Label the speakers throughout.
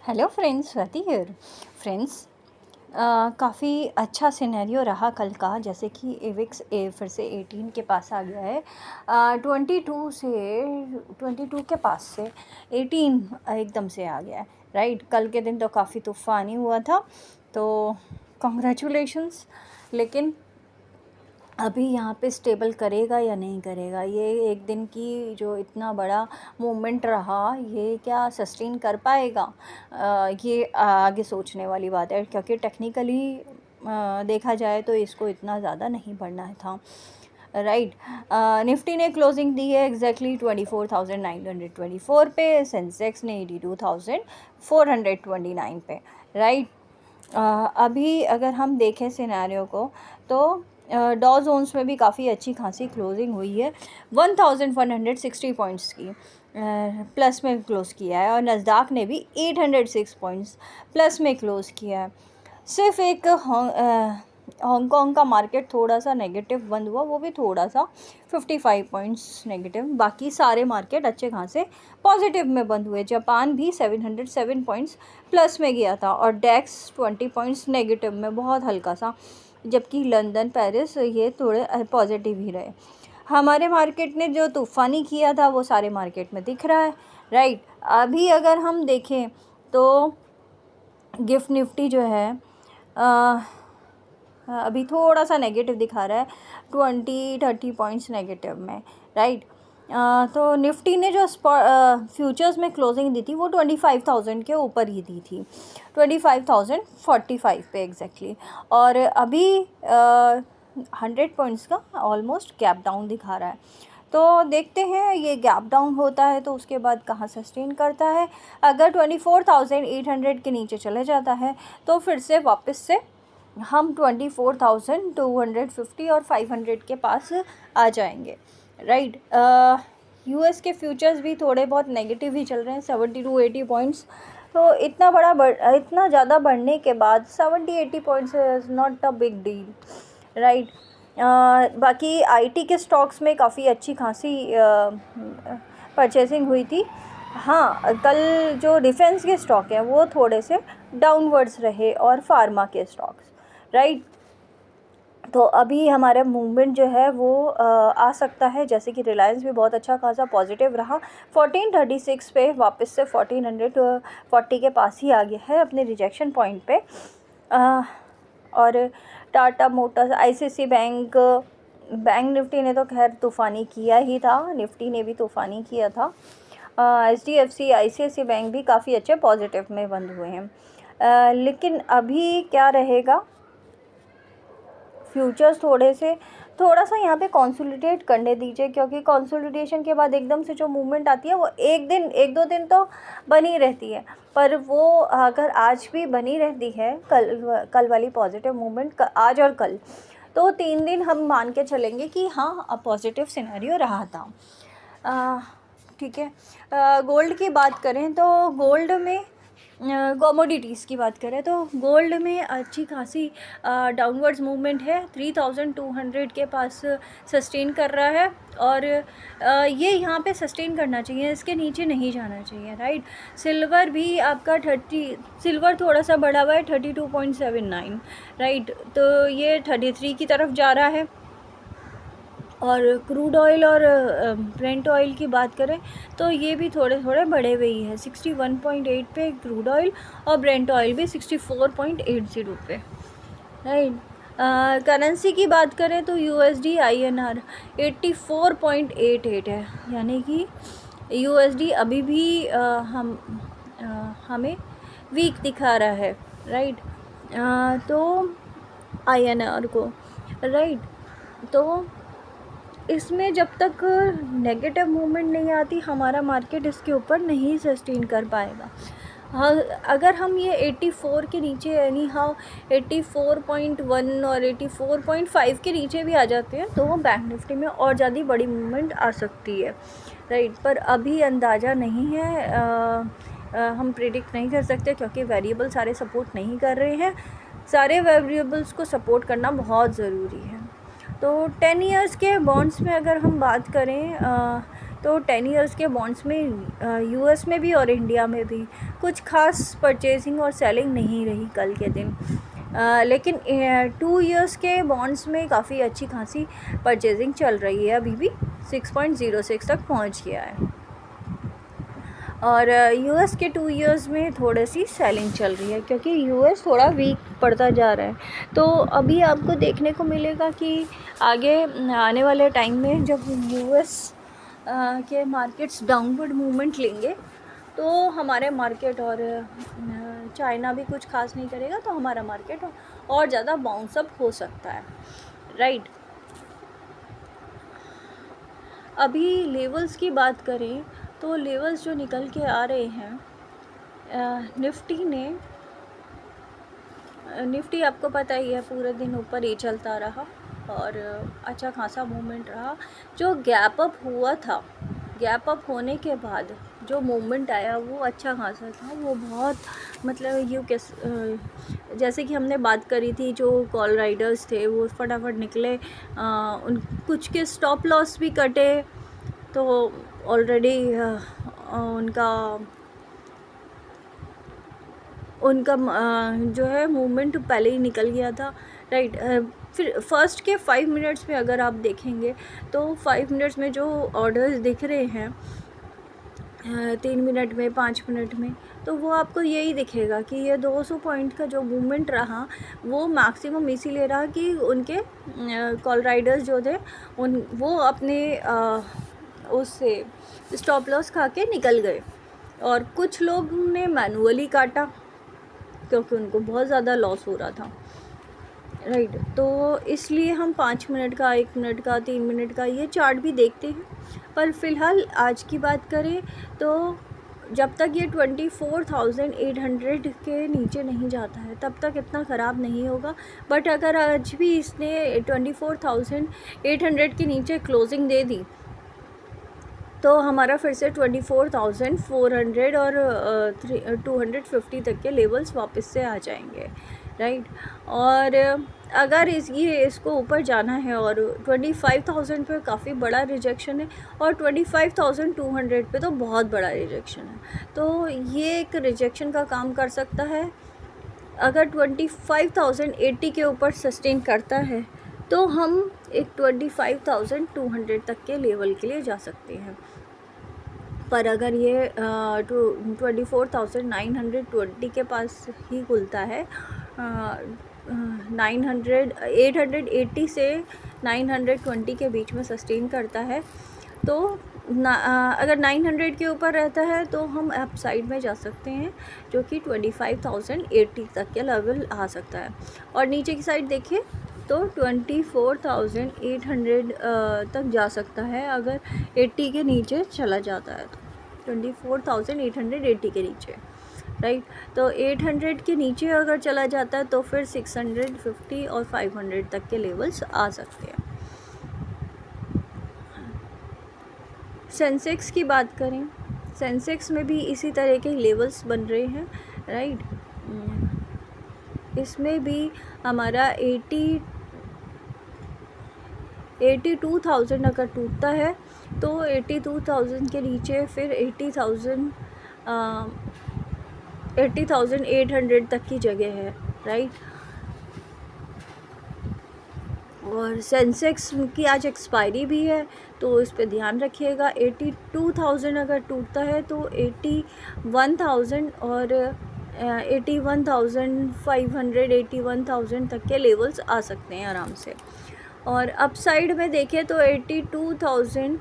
Speaker 1: Hello friends, Swati here. Friends, काफ़ी अच्छा scenario रहा कल का। जैसे कि एविक्स फिर से 18 के पास आ गया है। 22 के पास से 18 एकदम से आ गया है, राइट। कल के दिन तो काफ़ी तूफ़ानी हुआ था, तो कॉन्ग्रेचुलेशंस। लेकिन अभी यहाँ पे स्टेबल करेगा या नहीं करेगा, ये एक दिन की जो इतना बड़ा मूवमेंट रहा, ये क्या सस्टेन कर पाएगा, ये आगे सोचने वाली बात है। क्योंकि टेक्निकली देखा जाए तो इसको इतना ज़्यादा नहीं बढ़ना था, राइट। निफ्टी ने क्लोजिंग दी है एग्जैक्टली 24,924 पे, सेंसेक्स ने 82,429 पे, राइट। अभी अगर हम देखें सिनेरियो को तो डॉ जोन्स में भी काफ़ी अच्छी खासी क्लोजिंग हुई है, 1160 पॉइंट्स की प्लस में क्लोज़ किया है। और नस्दाक ने भी 806 पॉइंट्स प्लस में क्लोज़ किया है। सिर्फ एक हांगकांग का मार्केट थोड़ा सा नेगेटिव बंद हुआ, वो भी थोड़ा सा 55 पॉइंट्स नेगेटिव। बाकी सारे मार्केट अच्छे खासे पॉजिटिव में बंद हुए। जापान भी 707 पॉइंट्स प्लस में गया था और डेक्स 20 पॉइंट्स नेगेटिव में, बहुत हल्का सा। जबकि लंदन, पेरिस ये थोड़े पॉजिटिव ही रहे। हमारे मार्केट ने जो तूफ़ानी किया था वो सारे मार्केट में दिख रहा है, राइट। अभी अगर हम देखें तो गिफ्ट निफ्टी जो है अभी थोड़ा सा नेगेटिव दिखा रहा है, 20-30 पॉइंट्स नेगेटिव में, राइट। तो निफ्टी ने जो फ्यूचर्स में क्लोजिंग दी थी वो 25,000 के ऊपर ही दी थी, 25,045 पे एग्जैक्टली। और अभी 100 पॉइंट्स का ऑलमोस्ट गैप डाउन दिखा रहा है। तो देखते हैं ये गैप डाउन होता है तो उसके बाद कहाँ सस्टेन करता है। अगर 24,800 के नीचे चले जाता है तो फिर से वापस से हम 24,250 और 500 के पास आ जाएंगे, राइट। यूएस के फ्यूचर्स भी थोड़े बहुत नेगेटिव ही चल रहे हैं, 70-80 पॉइंट्स। तो इतना ज़्यादा बढ़ने के बाद 70-80 points is not a big deal, right. बाकी आईटी के स्टॉक्स में काफ़ी अच्छी खासी परचेसिंग हुई थी। हाँ, कल जो डिफेंस के स्टॉक हैं वो थोड़े से डाउनवर्ड्स रहे और फार्मा के स्टॉक्स, राइट। तो अभी हमारा मूवमेंट जो है वो आ सकता है। जैसे कि रिलायंस भी बहुत अच्छा खासा पॉजिटिव रहा, 1436 पे वापस से 1440 के पास ही आ गया है अपने रिजेक्शन पॉइंट पे। और Tata motors, ICICI bank Nifty ने तो खैर तूफ़ानी किया ही था, निफ्टी ने भी तूफ़ानी किया था। एचडीएफसी, आईसीआईसी बैंक भी काफ़ी अच्छे पॉजिटिव में बंद हुए हैं। लेकिन अभी क्या रहेगा, फ्यूचर्स थोड़ा सा यहाँ पे कंसोलिडेट करने दीजिए। क्योंकि कंसोलिडेशन के बाद एकदम से जो मूवमेंट आती है वो एक दो दिन तो बनी रहती है, पर वो अगर आज भी बनी रहती है, कल वाली पॉजिटिव मूवमेंट आज और कल, तो 3 दिन हम मान के चलेंगे कि हाँ पॉजिटिव सिनेरियो रहा था। ठीक है। गोल्ड की बात करें तो गोल्ड में कमोडिटीज़ की बात करें तो गोल्ड में अच्छी खासी डाउनवर्ड्स मूवमेंट है, 3,200 के पास सस्टेन कर रहा है। और ये यहाँ पे सस्टेन करना चाहिए, इसके नीचे नहीं जाना चाहिए, राइट। सिल्वर भी आपका सिल्वर थोड़ा सा बढ़ा हुआ है, 32.79, राइट। तो ये 33 की तरफ जा रहा है। और क्रूड ऑयल और ब्रेंट ऑयल की बात करें तो ये भी थोड़े थोड़े बढ़े हुए ही है, 61.8 पे क्रूड ऑयल और ब्रेंट ऑयल भी 64.80 पे, राइट। करेंसी की बात करें तो यूएसडी INR 84.88 है, यानी कि यूएसडी अभी भी हमें वीक दिखा रहा है, राइट। तो INR को, राइट। तो इसमें जब तक नेगेटिव मूवमेंट नहीं आती हमारा मार्केट इसके ऊपर नहीं सस्टेन कर पाएगा। हाँ, अगर हम ये 84 के नीचे यानी 84.1 और 84.5 के नीचे भी आ जाते हैं तो बैंक निफ्टी में और ज़्यादा बड़ी मूवमेंट आ सकती है, राइट। पर अभी अंदाज़ा नहीं है, हम प्रिडिक्ट नहीं कर सकते क्योंकि वेरिएबल सारे सपोर्ट नहीं कर रहे हैं। सारे वेरिएबल्स को सपोर्ट करना बहुत ज़रूरी है। तो 10 इयर्स के बॉन्ड्स में अगर हम बात करें तो 10 इयर्स के बॉन्ड्स में यूएस में भी और इंडिया में भी कुछ खास परचेजिंग और सेलिंग नहीं रही कल के दिन। लेकिन 2 इयर्स के बॉन्ड्स में काफ़ी अच्छी खासी परचेजिंग चल रही है, अभी भी 6.06 तक पहुंच गया है। और यूएस के 2 इयर्स में थोड़ी सी सेलिंग चल रही है क्योंकि यूएस थोड़ा वीक पड़ता जा रहा है। तो अभी आपको देखने को मिलेगा कि आगे आने वाले टाइम में जब यूएस के मार्केट्स डाउनवर्ड मूवमेंट लेंगे तो हमारे मार्केट, और चाइना भी कुछ खास नहीं करेगा तो हमारा मार्केट और ज़्यादा बाउंस अप हो सकता है, राइट। अभी लेवल्स की बात करें तो लेवल्स जो निकल के आ रहे हैं, निफ्टी आपको पता ही है पूरे दिन ऊपर ही चलता रहा और अच्छा खासा मूवमेंट रहा। जो गैप अप हुआ था, गैप अप होने के बाद जो मूवमेंट आया वो अच्छा खासा था। वो बहुत मतलब जैसे कि हमने बात करी थी, जो कॉल राइडर्स थे वो फटाफट निकले, उन कुछ के स्टॉप लॉस भी कटे, तो ऑलरेडी उनका जो है मूवमेंट पहले ही निकल गया था, राइट। फिर फर्स्ट के 5 मिनट्स में अगर आप देखेंगे तो 5 मिनट्स में जो ऑर्डर्स दिख रहे हैं 3 मिनट में, 5 मिनट में, तो वो आपको यही दिखेगा कि ये 200 पॉइंट का जो मूवमेंट रहा वो मैक्सिमम इसीलिए रहा कि उनके कॉल राइडर्स जो थे वो अपने उससे स्टॉप लॉस खा के निकल गए, और कुछ लोग ने मैनुअली काटा क्योंकि उनको बहुत ज़्यादा लॉस हो रहा था, राइट। तो इसलिए हम 5 मिनट का, 1 मिनट का, 3 मिनट का ये चार्ट भी देखते हैं। पर फ़िलहाल आज की बात करें तो जब तक ये 24,800 के नीचे नहीं जाता है तब तक इतना ख़राब नहीं होगा। बट अगर आज भी इसने 24,800 के नीचे क्लोजिंग दे दी तो हमारा फिर से 24,400 और 250 तक के लेवल्स वापस से आ जाएंगे, राइट। और अगर इसको ऊपर जाना है, और 25,000 पे काफ़ी बड़ा रिजेक्शन है और 25,200 पे तो बहुत बड़ा रिजेक्शन है, तो ये एक रिजेक्शन का काम कर सकता है। अगर 25,080 के ऊपर सस्टेन करता है तो हम एक 25,200 तक के लेवल के लिए जा सकते हैं। पर अगर ये 24,920 के पास ही खुलता है, 880 से 920 के बीच में सस्टेन करता है, तो अगर 900 के ऊपर रहता है तो हम अप साइड में जा सकते हैं, जो कि 25,080 तक के लेवल आ सकता है। और नीचे की साइड देखिए तो 24,800 तक जा सकता है अगर 80 के नीचे चला जाता है, तो 24,880 के नीचे, राइट। तो 800 के नीचे अगर चला जाता है तो फिर 650 और 500 तक के लेवल्स आ सकते हैं। सेंसेक्स की बात करें, सेंसेक्स में भी इसी तरह के लेवल्स बन रहे हैं, राइट। इसमें भी हमारा 82,000 अगर टूटता है तो 82,000 के नीचे फिर 80,800 तक की जगह है, राइट। और सेंसेक्स की आज एक्सपायरी भी है तो इस पे ध्यान रखिएगा। 82,000 अगर टूटता है तो 81,000 और 81,500, 81,000 तक के लेवल्स आ सकते हैं आराम से। और अपसाइड में देखें तो 82,000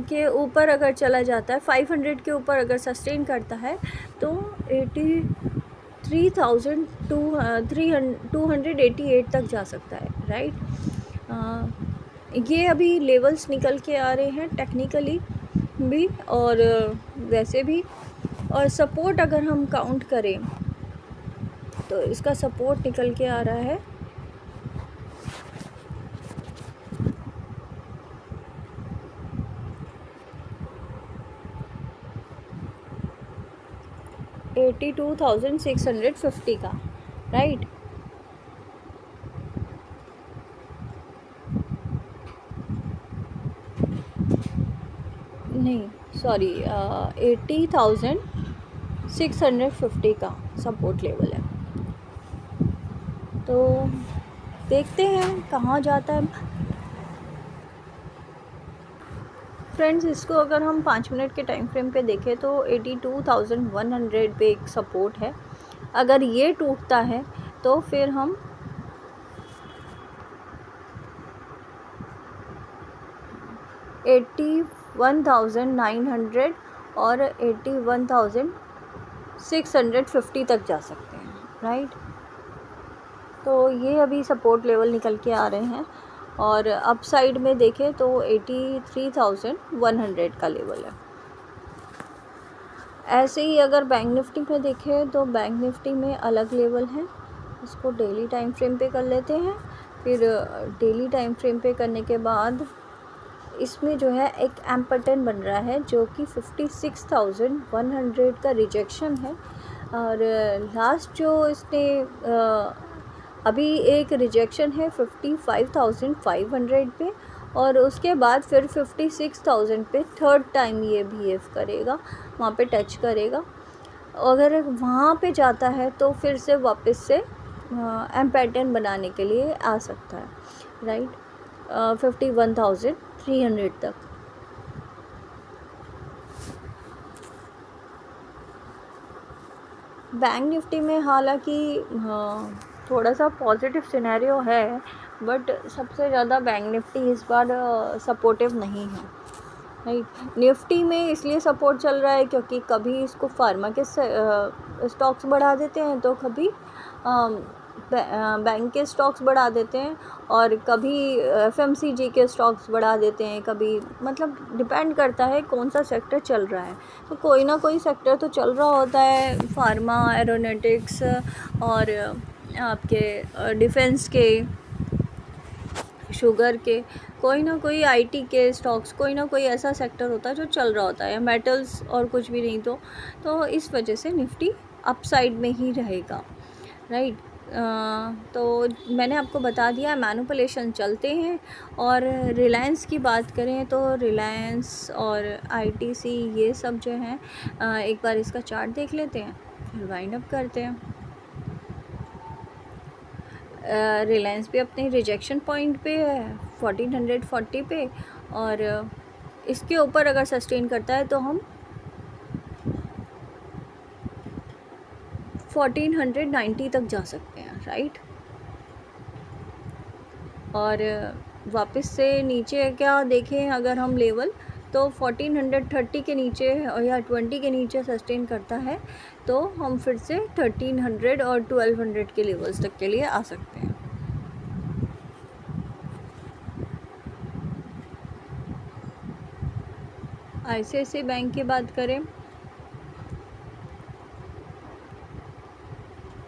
Speaker 1: के ऊपर अगर चला जाता है, 500 के ऊपर अगर सस्टेन करता है तो 83,288 तक जा सकता है, राइट। ये अभी लेवल्स निकल के आ रहे हैं टेक्निकली भी और वैसे भी। और सपोर्ट अगर हम काउंट करें तो इसका सपोर्ट निकल के आ रहा है 82,650 का, राइट। नहीं सॉरी 80,650 का सपोर्ट लेवल है। तो देखते हैं कहाँ जाता है। फ्रेंड्स, इसको अगर हम 5 मिनट के टाइम फ्रेम पे देखें तो 82,100 पे एक सपोर्ट है। अगर ये टूटता है तो फिर हम 81,900 और 81,650 तक जा सकते हैं, राइट। तो ये अभी सपोर्ट लेवल निकल के आ रहे हैं। और अप साइड में देखें तो 83,100 का लेवल है। ऐसे ही अगर बैंक निफ्टी में देखें तो बैंक निफ्टी में अलग लेवल है। इसको डेली टाइम फ्रेम पे कर लेते हैं। फिर डेली टाइम फ्रेम पे करने के बाद इसमें जो है एक एम पैटर्न बन रहा है जो कि 56,100 का रिजेक्शन है। और लास्ट जो इसने अभी एक रिजेक्शन है 55,500 पे, और उसके बाद फिर 56,000 पे थर्ड टाइम ये बिहेव करेगा, वहाँ पे टच करेगा। अगर वहाँ पे जाता है तो फिर से वापस से एम पैटर्न बनाने के लिए आ सकता है, राइट। 51,300 तक। बैंक निफ्टी में हालांकि थोड़ा सा पॉजिटिव सिनेरियो है, बट सबसे ज़्यादा बैंक निफ्टी इस बार सपोर्टिव नहीं है, राइट। निफ्टी में इसलिए सपोर्ट चल रहा है क्योंकि कभी इसको फार्मा के स्टॉक्स बढ़ा देते हैं तो कभी बैंक के स्टॉक्स बढ़ा देते हैं, और कभी एफएमसीजी के स्टॉक्स बढ़ा देते हैं। कभी मतलब डिपेंड करता है कौन सा सेक्टर चल रहा है। तो कोई ना कोई सेक्टर तो चल रहा होता है, फार्मा, एरोनॉटिक्स और आपके डिफेंस के, शुगर के, कोई ना कोई आईटी के स्टॉक्स, कोई ना कोई ऐसा सेक्टर होता है जो चल रहा होता है, मेटल्स और कुछ भी नहीं। तो इस वजह से निफ्टी अपसाइड में ही रहेगा, राइट। तो मैंने आपको बता दिया मैनिपुलेशन चलते हैं। और रिलायंस की बात करें तो रिलायंस और आईटीसी ये सब जो हैं, एक बार इसका चार्ट देख लेते हैं फिर वाइंड अप करते हैं। रिलायंस भी अपने रिजेक्शन पॉइंट पे है 1440 पे, और इसके ऊपर अगर सस्टेन करता है तो हम 1490 तक जा सकते हैं, राइट। और वापस से नीचे क्या देखें अगर हम लेवल, तो 1430 के नीचे या 20 के नीचे सस्टेन करता है तो हम फिर से 1300 और 1200 के लेवल्स तक के लिए आ सकते हैं। आईसीआईसीआई बैंक की बात करें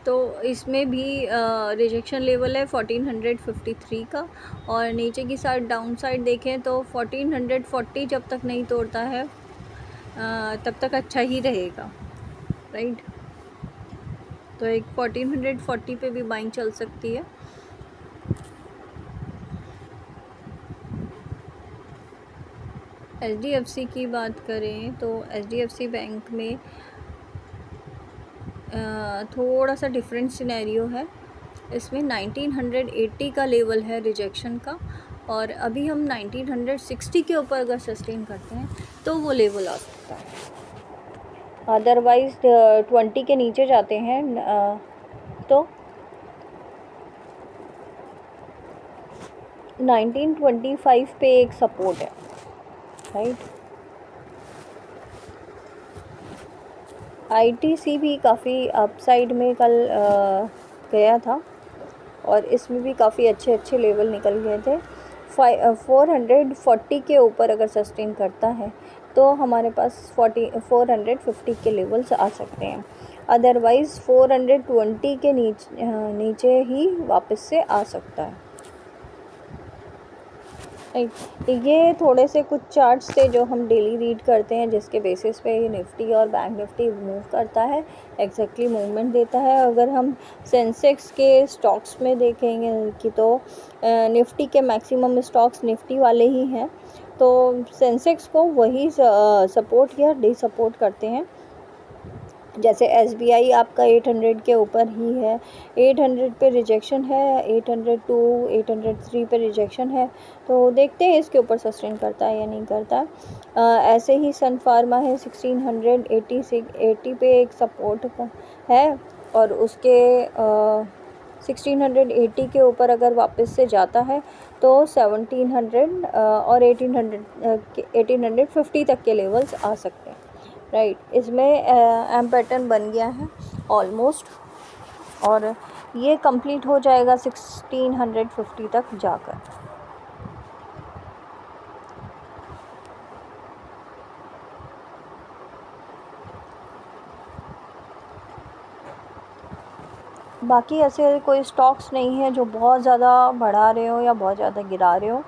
Speaker 1: तो इसमें भी रिजेक्शन लेवल है 1453 का, और नीचे की साइड डाउन साइड देखें तो 1440 जब तक नहीं तोड़ता है तब तक अच्छा ही रहेगा, राइट। तो एक 1440 पे भी बाइंग चल सकती है। एचडीएफसी की बात करें तो एचडीएफसी बैंक में थोड़ा सा डिफरेंट सिनेरियो है। इसमें 1980 का लेवल है रिजेक्शन का, और अभी हम 1960 के ऊपर अगर सस्टेन करते हैं तो वो लेवल आ सकता है। अदरवाइज 20 के नीचे जाते हैं तो 1925 पे एक सपोर्ट है, राइट। आईटीसी भी काफ़ी अपसाइड में कल गया था, और इसमें भी काफ़ी अच्छे अच्छे लेवल निकल गए थे। 440 के ऊपर अगर सस्टेन करता है तो हमारे पास 450 के लेवल्स आ सकते हैं। अदरवाइज़ 420 के नीचे ही वापस से आ सकता है। ये थोड़े से कुछ चार्ट्स थे जो हम डेली रीड करते हैं, जिसके बेसिस पे ये निफ्टी और बैंक निफ्टी मूव करता है, एग्जैक्टली मूवमेंट देता है। अगर हम सेंसेक्स के स्टॉक्स में देखेंगे कि तो निफ्टी के मैक्सिमम स्टॉक्स निफ्टी वाले ही हैं, तो सेंसेक्स को वही सपोर्ट या डी सपोर्ट करते हैं। जैसे SBI आपका 800 के ऊपर ही है, 800 पे रिजेक्शन है, 802 803 पे रिजेक्शन है, तो देखते हैं इसके ऊपर सस्टेन करता है या नहीं करता है। ऐसे ही सन फार्मा है 1680 पे एक सपोर्ट है, और उसके 1680 के ऊपर अगर वापस से जाता है तो 1700 और 1850 तक के लेवल्स आ सकते हैं, राइट। इसमें एम पैटर्न बन गया है ऑलमोस्ट, और ये कंप्लीट हो जाएगा 1650 तक जाकर। बाकी ऐसे कोई स्टॉक्स नहीं है जो बहुत ज़्यादा बढ़ा रहे हो या बहुत ज़्यादा गिरा रहे हो।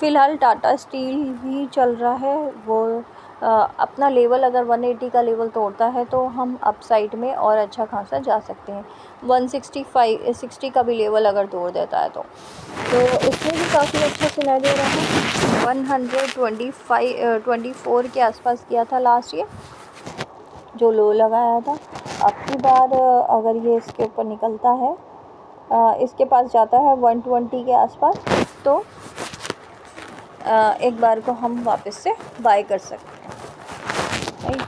Speaker 1: फ़िलहाल टाटा स्टील ही चल रहा है, वो अपना लेवल अगर 180 का लेवल तोड़ता है तो हम अपसाइड में और अच्छा खासा जा सकते हैं। 165-60 का भी लेवल अगर तोड़ देता है तो इसमें भी काफ़ी अच्छा सिनेरियो रहा। 124 के आसपास किया था लास्ट ईयर जो लो लगाया था। अब की बार अगर ये इसके ऊपर निकलता है, इसके पास जाता है 120 के आसपास, तो एक बार को हम वापस से बाय कर सकते हैं, राइट।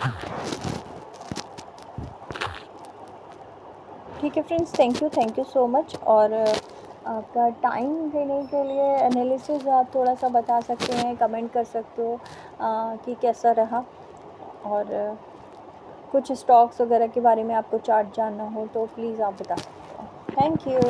Speaker 1: ठीक है friends, thank you so much. और आपका टाइम देने के लिए एनालिसिस आप थोड़ा सा बता सकते हैं, कमेंट कर सकते हो कि कैसा रहा, और कुछ स्टॉक्स वगैरह के बारे में आपको चार्ट जानना हो तो प्लीज़ आप बता सकते हो। Thank you.